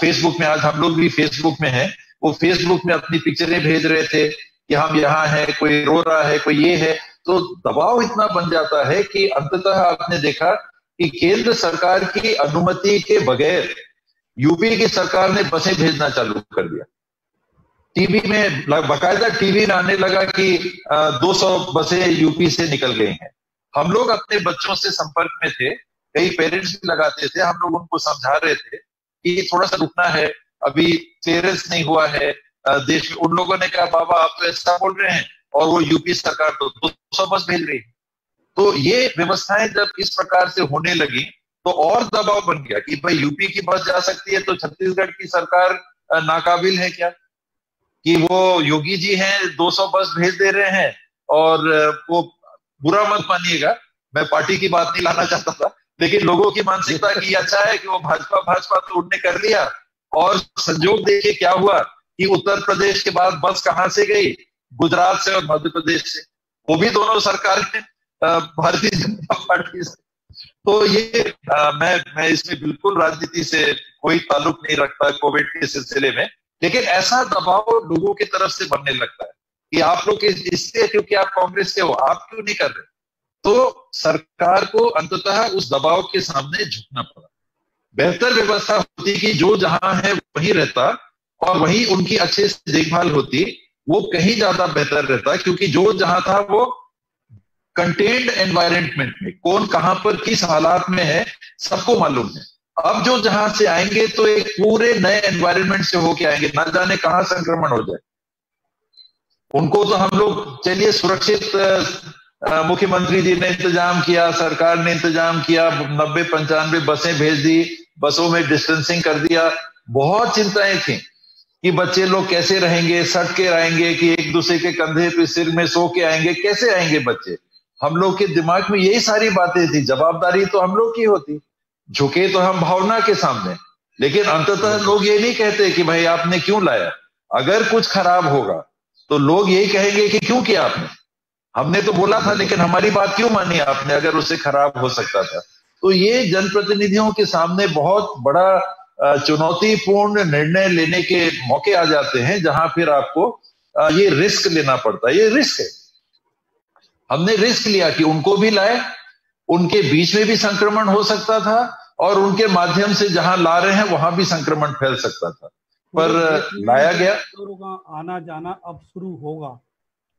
फेसबुक में, आज हम लोग भी फेसबुक में हैं, वो फेसबुक में अपनी पिक्चरें भेज रहे थे कि हम यहाँ हैं, कोई रो रहा है, कोई ये है। तो दबाव इतना बन जाता है कि अंततः आपने देखा कि केंद्र सरकार की अनुमति के बगैर यूपी की सरकार ने बसें भेजना चालू कर दिया। टीवी में बाकायदा टीवी में आने लगा कि 200 बसें यूपी से निकल गई हैं। हम लोग अपने बच्चों से संपर्क में थे, कई पेरेंट्स भी लगाते थे, हम लोग उनको समझा रहे थे कि थोड़ा सा रुकना है, अभी क्लियरेंस नहीं हुआ है देश में। उन लोगों ने कहा बाबा आप तो ऐसा बोल रहे हैं, और वो यूपी सरकार तो 200 बस भेज रही है। तो ये व्यवस्थाएं जब इस प्रकार से होने लगी तो और दबाव बन गया कि भाई यूपी की बस जा सकती है तो छत्तीसगढ़ की सरकार नाकाबिल है क्या, कि वो योगी जी हैं 200 बस भेज दे रहे हैं। और वो बुरा मत मानिएगा, मैं पार्टी की बात नहीं लाना चाहता था, लेकिन लोगों की मानसिकता की अच्छा है कि वो भाजपा तो उनने कर लिया। और संजोग देखिए क्या हुआ कि उत्तर प्रदेश के बाद बस कहां से गई, गुजरात से और मध्य प्रदेश से, वो भी दोनों सरकार में भारतीय जनता पार्टी से। तो ये मैं इसमें बिल्कुल राजनीति से कोई ताल्लुक नहीं रखता कोविड के सिलसिले में, लेकिन ऐसा दबाव लोगों की तरफ से बनने लगता है कि आप लोग इससे, क्योंकि आप कांग्रेस के हो, आप क्यों नहीं कर रहे। तो सरकार को अंततः उस दबाव के सामने झुकना पड़ा। बेहतर व्यवस्था होती कि जो जहां है वहीं रहता और वहीं उनकी अच्छे से देखभाल होती, वो कहीं ज्यादा बेहतर रहता, क्योंकि जो जहां था वो कंटेन्ड एनवायरनमेंट में, कौन कहां पर किस हालात में है सबको मालूम है। अब जो जहां से आएंगे तो एक पूरे नए एनवायरनमेंट से होके आएंगे, ना जाने कहां संक्रमण हो जाए। उनको तो हम लोग चलिए सुरक्षित, मुख्यमंत्री जी ने इंतजाम किया, सरकार ने इंतजाम किया, 90-95 बसें भेज दी, बसों में डिस्टेंसिंग कर दिया, बहुत चिंताएं थी। कि बच्चे लोग कैसे रहेंगे, सट के आएंगे कि एक दूसरे के कंधे पे सिर में सो के आएंगे, कैसे आएंगे बच्चे। हम लोग के दिमाग में यही सारी बातें थी। जवाबदारी तो हम लोग की होती, झुके तो हम भावना के सामने, लेकिन अंततः लोग ये नहीं कहते कि भाई आपने क्यों लाया। अगर कुछ खराब होगा तो लोग यही कहेंगे कि क्यों किया आपने, हमने तो बोला था लेकिन हमारी बात क्यों मानी आपने, अगर उससे खराब हो सकता था। तो ये जनप्रतिनिधियों के सामने बहुत बड़ा चुनौतीपूर्ण निर्णय लेने के मौके आ जाते हैं, जहां फिर आपको ये रिस्क लेना पड़ता है। ये रिस्क है, हमने रिस्क लिया कि उनको भी लाए, उनके बीच में भी संक्रमण हो सकता था और उनके माध्यम से जहां ला रहे हैं वहां भी संक्रमण फैल सकता था, पर लाया गया। आना जाना अब शुरू होगा,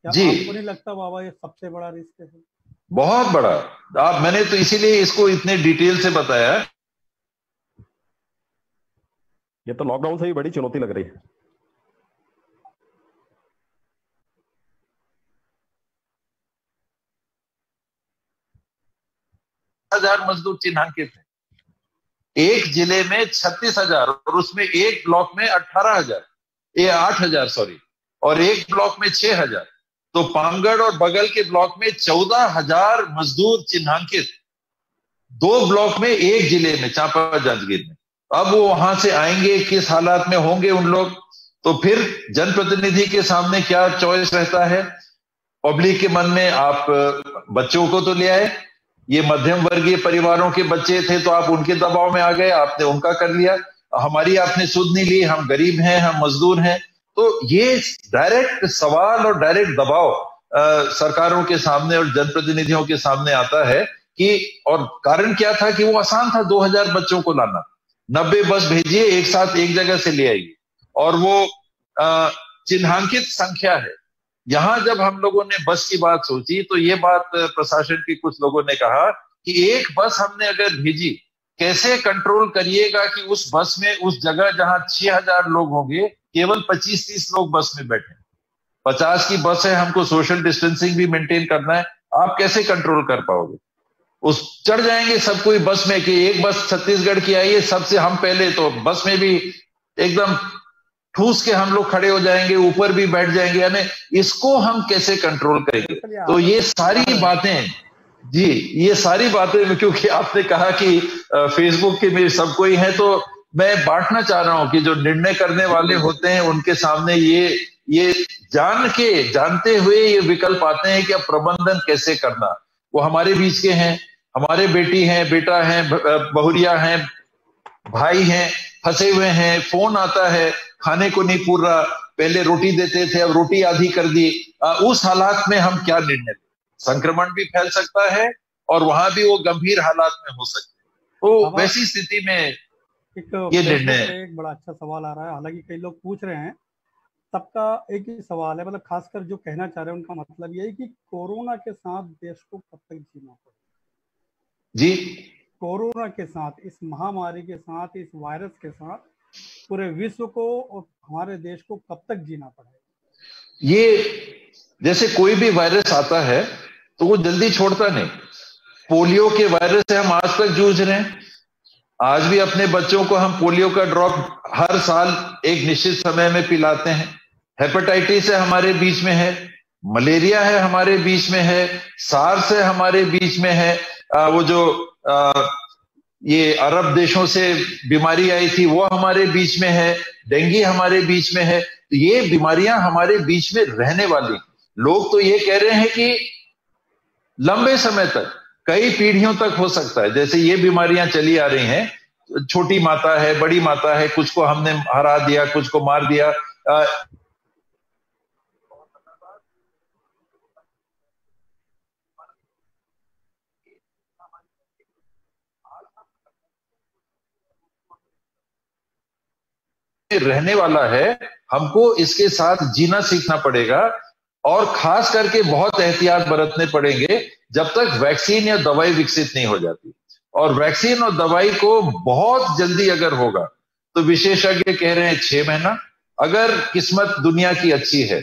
क्या जी, आपको नहीं लगता बाबा ये सबसे बड़ा रिस्क है? बहुत बड़ा। मैंने तो इसीलिए इसको इतने डिटेल से बताया। ये तो लॉकडाउन से ही बड़ी चुनौती लग रही है। हजार मजदूर चिन्हांकित है, एक जिले में 36,000 और उसमें एक ब्लॉक में 18,000, ये 8,000 सॉरी, और एक ब्लॉक में 6,000। तो पामगढ़ और बगल के ब्लॉक में 14,000 मजदूर चिन्हांकित, 2 ब्लॉक में, एक जिले में चांपा जांजगीर में। अब वो वहां से आएंगे, किस हालात में होंगे उन लोग, तो फिर जनप्रतिनिधि के सामने क्या चॉइस रहता है। पब्लिक के मन में आप बच्चों को तो ले आए, ये मध्यम वर्गीय परिवारों के बच्चे थे तो आप उनके दबाव में आ गए, आपने उनका कर लिया। हमारी आपने सुध नहीं ली, हम गरीब हैं, हम मजदूर हैं। तो ये डायरेक्ट सवाल और डायरेक्ट दबाव सरकारों के सामने और जनप्रतिनिधियों के सामने आता है कि, और कारण क्या था कि वो आसान था 2,000 बच्चों को लाना, 90 बस भेजिए एक साथ एक जगह से ले आइए, और वो चिन्हांकित संख्या है। यहां जब हम लोगों ने बस की बात सोची तो ये बात प्रशासन के कुछ लोगों ने कहा कि एक बस हमने अगर भेजी, कैसे कंट्रोल करिएगा कि उस बस में, उस जगह जहां 6,000 लोग होंगे, केवल 25-30 लोग बस में बैठे। 50 की बस है, हमको सोशल डिस्टेंसिंग भी मेंटेन करना है, आप कैसे कंट्रोल कर पाओगे। उस चढ़ जाएंगे सब कोई बस में कि एक बस छत्तीसगढ़ की आई है, सबसे हम पहले, तो बस में भी एकदम ठूस के हम लोग खड़े हो जाएंगे, ऊपर भी बैठ जाएंगे, यानी इसको हम कैसे कंट्रोल करेंगे। तो ये सारी बातें, जी ये सारी बातें, क्योंकि आपने कहा कि फेसबुक के में सब कोई है, तो मैं बांटना चाह रहा हूं कि जो निर्णय करने वाले होते हैं उनके सामने ये जानते हुए ये विकल्प आते हैं कि अब प्रबंधन कैसे करना। वो हमारे बीच के हैं, हमारे बेटी हैं, बेटा हैं, बहुरिया हैं, भाई हैं, फंसे हुए हैं, फोन आता है, खाने को नहीं पूर रहा, पहले रोटी देते थे अब रोटी आधी कर दी। उस हालात में हम क्या निर्णय लें, संक्रमण भी फैल सकता है और वहां भी वो गंभीर हालात में हो सकते हैं। तो वैसी स्थिति में ये निर्णय। एक बड़ा अच्छा सवाल आ रहा है, हालांकि कई लोग पूछ रहे हैं, सबका एक ही सवाल है, मतलब खासकर जो कहना चाह रहे हैं उनका मतलब ये है कि कोरोना के साथ देश को कब तक जीना पड़ेगा। जी, कोरोना के साथ, इस महामारी के साथ, इस वायरस के साथ पूरे विश्व को और हमारे देश को कब तक जीना पड़ेगा। ये जैसे कोई भी वायरस आता है तो वो जल्दी छोड़ता नहीं। पोलियो के वायरस से हम आज तक जूझ रहे हैं, आज भी अपने बच्चों को हम पोलियो का ड्रॉप हर साल एक निश्चित समय में पिलाते हैं। हेपेटाइटिस है हमारे बीच में है, मलेरिया है हमारे बीच में है, सार्स है हमारे बीच में है, वो जो ये अरब देशों से बीमारी आई थी वो हमारे बीच में है, डेंगू हमारे बीच में है। तो ये बीमारियां हमारे बीच में रहने वाली। लोग तो ये कह रहे हैं कि लंबे समय तक, कई पीढ़ियों तक हो सकता है। जैसे ये बीमारियां चली आ रही हैं, छोटी माता है, बड़ी माता है, कुछ को हमने हरा दिया, कुछ को मार दिया। रहने वाला है, हमको इसके साथ जीना सीखना पड़ेगा और खास करके बहुत एहतियात बरतने पड़ेंगे जब तक वैक्सीन या दवाई विकसित नहीं हो जाती। और वैक्सीन और दवाई को बहुत जल्दी अगर होगा तो विशेषज्ञ कह रहे हैं 6 महीना, अगर किस्मत दुनिया की अच्छी है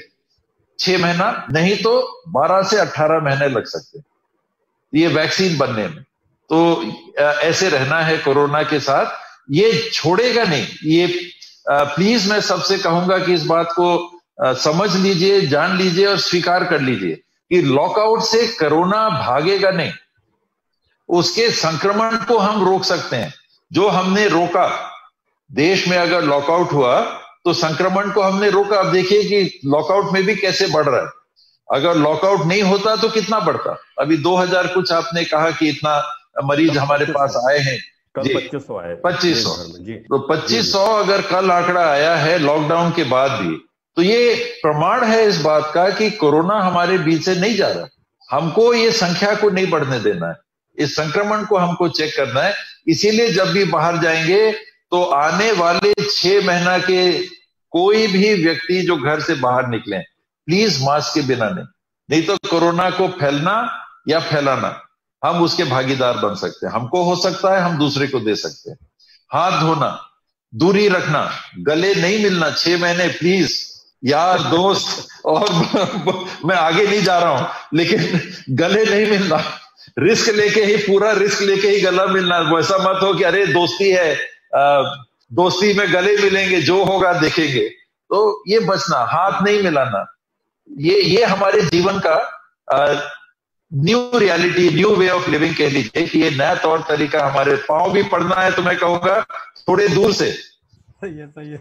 6 महीना, नहीं तो 12 से 18 महीने लग सकते हैं ये वैक्सीन बनने में। तो ऐसे रहना है कोरोना के साथ, ये छोड़ेगा नहीं, ये प्लीज मैं सबसे कहूंगा कि इस बात को समझ लीजिए, जान लीजिए और स्वीकार कर लीजिए कि लॉकआउट से कोरोना भागेगा नहीं। उसके संक्रमण को हम रोक सकते हैं। जो हमने रोका, देश में अगर लॉकआउट हुआ तो संक्रमण को हमने रोका। अब देखिए कि लॉकआउट में भी कैसे बढ़ रहा है। अगर लॉकआउट नहीं होता तो कितना बढ़ता। अभी 2000 कुछ आपने कहा कि इतना मरीज हमारे पास आए हैं। कल 2500 आए। 2500 तो 2500 अगर कल आंकड़ा आया है लॉकडाउन के बाद भी, तो ये प्रमाण है इस बात का कि कोरोना हमारे बीच से नहीं जा रहा। हमको ये संख्या को नहीं बढ़ने देना है, इस संक्रमण को हमको चेक करना है। इसीलिए जब भी बाहर जाएंगे तो आने वाले 6 महीना के कोई भी व्यक्ति जो घर से बाहर निकले, प्लीज मास्क के बिना नहीं तो कोरोना को फैलना या फैलाना हम उसके भागीदार बन सकते हैं। हमको हो सकता है, हम दूसरे को दे सकते हैं। हाथ धोना, दूरी रखना, गले नहीं मिलना 6 महीने प्लीज यार दोस्त। और मैं आगे नहीं जा रहा हूं, लेकिन गले नहीं मिलना, रिस्क लेके ही, पूरा रिस्क लेके ही गला मिलना। वैसा मत हो कि अरे दोस्ती है, दोस्ती में गले मिलेंगे, जो होगा देखेंगे। तो ये बचना, हाथ नहीं मिलाना, ये हमारे जीवन का new reality, new way of living कह लीजिए कि ये नया तौर तरीका हमारे पांव भी पड़ना है। तो मैं कहूंगा थोड़े दूर से। सही है, सही है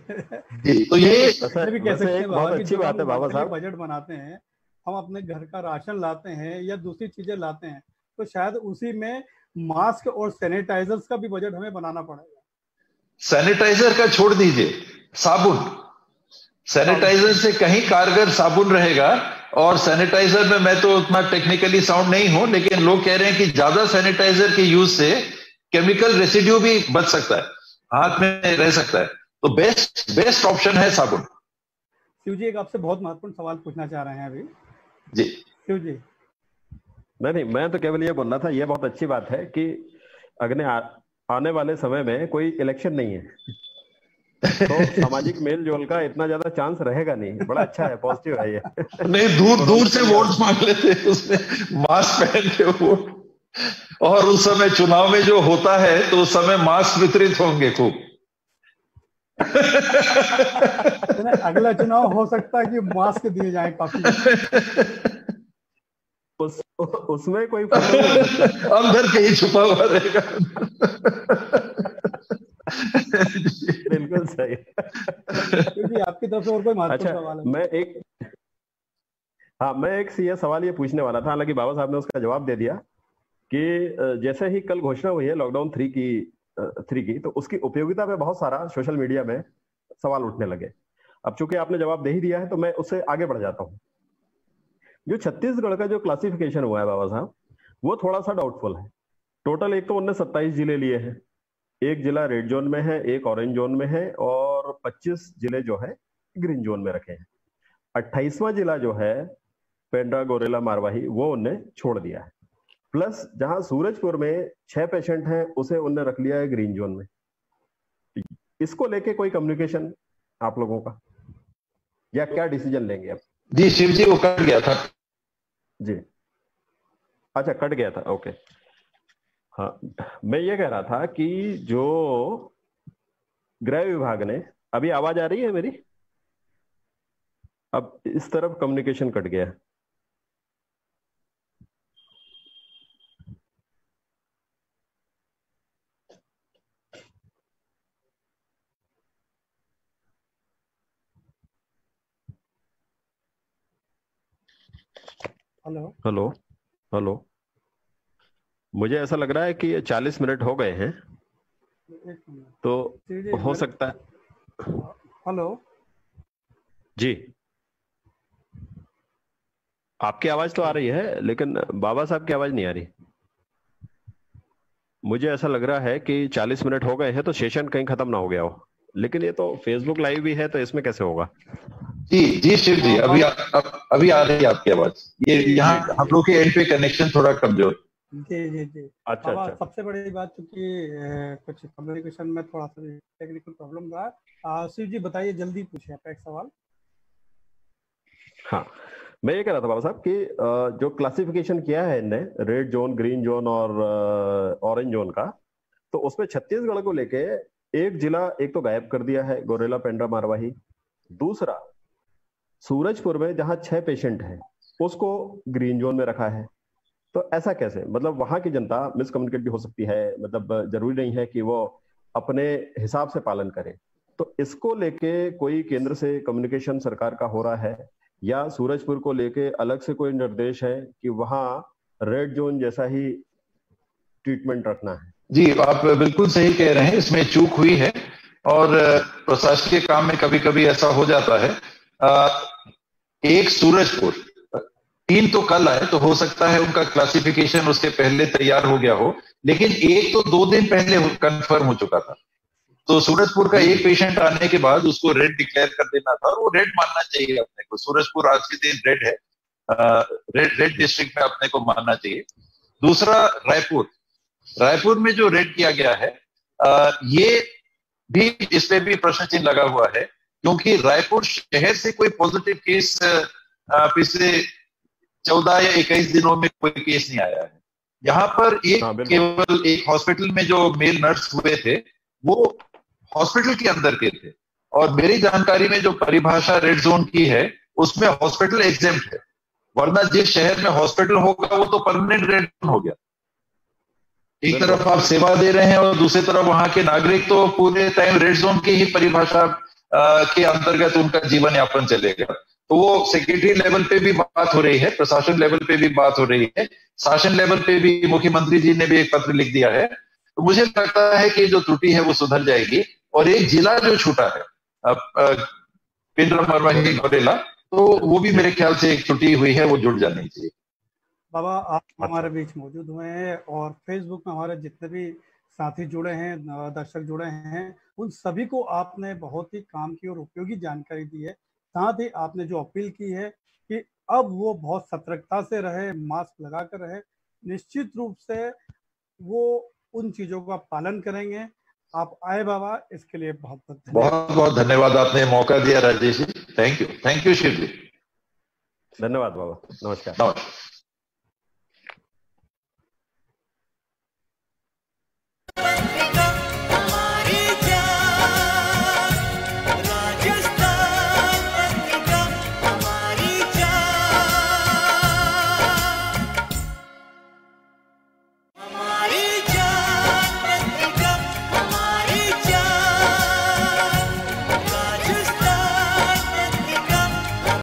जी। तो ये भी कह सकते हैं बहुत अच्छी बात है बाबा साहब। बजट बनाते हैं, हम अपने घर का राशन लाते हैं या दूसरी चीजें लाते हैं, तो शायद उसी में मास्क और सैनिटाइजर्स का भी बजट हमें बनाना पड़ेगा। सैनिटाइजर का छोड़ दीजिए, साबुन, सैनिटाइजर से कहीं कारगर साबुन रहेगा। और सैनिटाइजर में मैं तो उतना टेक्निकली साउंड नहीं हूं, लेकिन लोग कह रहे हैं कि ज्यादा सैनिटाइजर के यूज से केमिकल रेसिड्यू भी बच सकता है, हाथ में रह सकता है। तो बेस्ट ऑप्शन है साबुन। शिव जी, एक आपसे बहुत महत्वपूर्ण सवाल पूछना चाह रहे हैं अभी। जी शिव जी। नहीं, मैं तो केवल ये बोलना था, ये बहुत अच्छी बात है कि आने वाले समय में कोई इलेक्शन नहीं है तो सामाजिक मेल जोल का इतना ज्यादा चांस रहेगा नहीं। बड़ा अच्छा है, पॉजिटिव है ये। नहीं, दूर से वोट मांग लेते हैं, उसमें मास्क पहन के वोट। और उस समय चुनाव में जो होता है तो उस समय मास्क वितरित होंगे खूब। अगला चुनाव हो सकता है कि मास्क दिए जाए काफी। उसमें कोई अंदर कहीं छुपा हुआ रहेगा। बिल्कुल सही। आपकी तरफ से और कोई महत्वपूर्ण सवाल है? मैं एक ये सवाल ये पूछने वाला था, हालांकि बाबा साहब ने उसका जवाब दे दिया कि जैसे ही कल घोषणा हुई है लॉकडाउन 3 की, तो उसकी उपयोगिता पे बहुत सारा सोशल मीडिया में सवाल उठने लगे। अब चूंकि आपने जवाब दे ही दिया है तो मैं उससे आगे बढ़ जाता हूँ। जो छत्तीसगढ़ का जो क्लासिफिकेशन हुआ है बाबा साहब, वो थोड़ा सा डाउटफुल है। टोटल एक तो उन्होंने 27 जिले लिए हैं, एक जिला रेड जोन में है, एक ऑरेंज जोन में है, और 25 जिले जो है ग्रीन जोन में रखे हैं। 28वां जिला जो है पेंड्रा, गोरेला, मारवाही, वो उनने छोड़ दिया है। प्लस जहां सूरजपुर में 6 पेशेंट हैं उसे उनने रख लिया है ग्रीन जोन में। इसको लेके कोई कम्युनिकेशन आप लोगों का, या क्या डिसीजन लेंगे आप? जी शिव जी, वो कट गया था जी। अच्छा, कट गया था, ओके। हाँ, मैं ये कह रहा था कि जो गृह विभाग ने, अभी आवाज आ रही है मेरी? अब इस तरफ कम्युनिकेशन कट गया। हेलो हेलो हेलो, मुझे ऐसा लग रहा है कि 40 मिनट हो गए हैं, तो हो सकता है। हेलो जी, आपकी आवाज तो आ रही है लेकिन बाबा साहब की आवाज नहीं आ रही। मुझे ऐसा लग रहा है कि 40 मिनट हो गए हैं, तो सेशन कहीं खत्म ना हो गया हो। लेकिन ये तो फेसबुक लाइव भी है, तो इसमें कैसे होगा? जी शिव जी, अभी आ रही है आपकी आवाज। ये यहाँ हम लोग के एंड पे कनेक्शन थोड़ा कमजोर। जी। अच्छा। सबसे बड़ी बात, क्योंकि कुछ कम्युनिकेशन में थोड़ा सा टेक्निकल प्रॉब्लम रहा। शिव जी बताइए, जल्दी पूछिए आपका एक सवाल। हाँ, मैं ये कह रहा था बाबा साहब कि जो क्लासिफिकेशन किया है इनने रेड जोन, ग्रीन जोन और ऑरेंज जोन का, तो उसमें छत्तीसगढ़ को लेके एक जिला एक तो गायब कर दिया है, गौरेला पेंड्रा मारवाही। दूसरा, सूरजपुर में जहां 6 पेशेंट हैं उसको ग्रीन जोन में रखा है। तो ऐसा कैसे? मतलब वहां की जनता मिसकम्युनिकेट भी हो सकती है, मतलब जरूरी नहीं है कि वो अपने हिसाब से पालन करे। तो इसको लेके कोई केंद्र से कम्युनिकेशन सरकार का हो रहा है, या सूरजपुर को लेके अलग से कोई निर्देश है कि वहां रेड जोन जैसा ही ट्रीटमेंट रखना है? जी, आप बिल्कुल सही कह रहे हैं, इसमें चूक हुई है और प्रशासकीय काम में कभी कभी ऐसा हो जाता है। एक सूरजपुर, 3 तो कल आए, तो हो सकता है उनका क्लासिफिकेशन उसके पहले तैयार हो गया हो, लेकिन एक तो 2 दिन पहले कंफर्म हो चुका था। तो सूरजपुर का एक पेशेंट आने के बाद उसको रेड डिक्लेयर कर देना था, और वो रेड मानना चाहिए अपने को। सूरजपुर आज के दिन रेड है, रेड डिस्ट्रिक्ट में अपने को मानना चाहिए। दूसरा, रायपुर में जो रेड किया गया है, ये भी, इस पे भी प्रश्न चिन्ह लगा हुआ है, क्योंकि रायपुर शहर से कोई पॉजिटिव केस पिछले 14 या 21 दिनों में कोई केस नहीं आया है। यहाँ पर केवल एक हॉस्पिटल में जो मेल नर्स हुए थे वो हॉस्पिटल के अंदर के थे, और मेरी जानकारी में जो परिभाषा रेड जोन की है उसमें हॉस्पिटल एग्जेम्प्ट है, वरना जिस शहर में हॉस्पिटल होगा वो तो परमानेंट रेड जोन हो गया। एक तरफ आप सेवा दे रहे हैं और दूसरी तरफ वहां के नागरिक तो पूरे टाइम रेड जोन की ही परिभाषा के अंतर्गत उनका जीवन यापन चलेगा। तो वो सेक्रेटरी लेवल पे भी बात हो रही है, प्रशासन लेवल पे भी बात हो रही है, शासन लेवल पे भी मुख्यमंत्री जी ने भी एक पत्र लिख दिया है। तो मुझे लगता है कि जो त्रुटि है वो सुधर जाएगी, और एक जिला जो छूटा है पेंड्रा मारवाही गौरेला, तो वो भी मेरे ख्याल से एक त्रुटि हुई है, वो जुड़ जानी चाहिए। बाबा, आप हमारे बीच मौजूद हुए हैं और फेसबुक में हमारे जितने भी साथी जुड़े हैं, दर्शक जुड़े हैं, उन सभी को आपने बहुत ही काम की और उपयोगी जानकारी दी है। साथ ही आपने जो अपील की है कि अब वो बहुत सतर्कता से रहे, मास्क लगा कर रहे, निश्चित रूप से वो उन चीजों का पालन करेंगे। आप आए बाबा, इसके लिए बहुत बहुत धन्यवाद। आपने मौका दिया राजेश जी। थैंक यू शिव जी। धन्यवाद बाबा। नमस्कार। नमस्कार।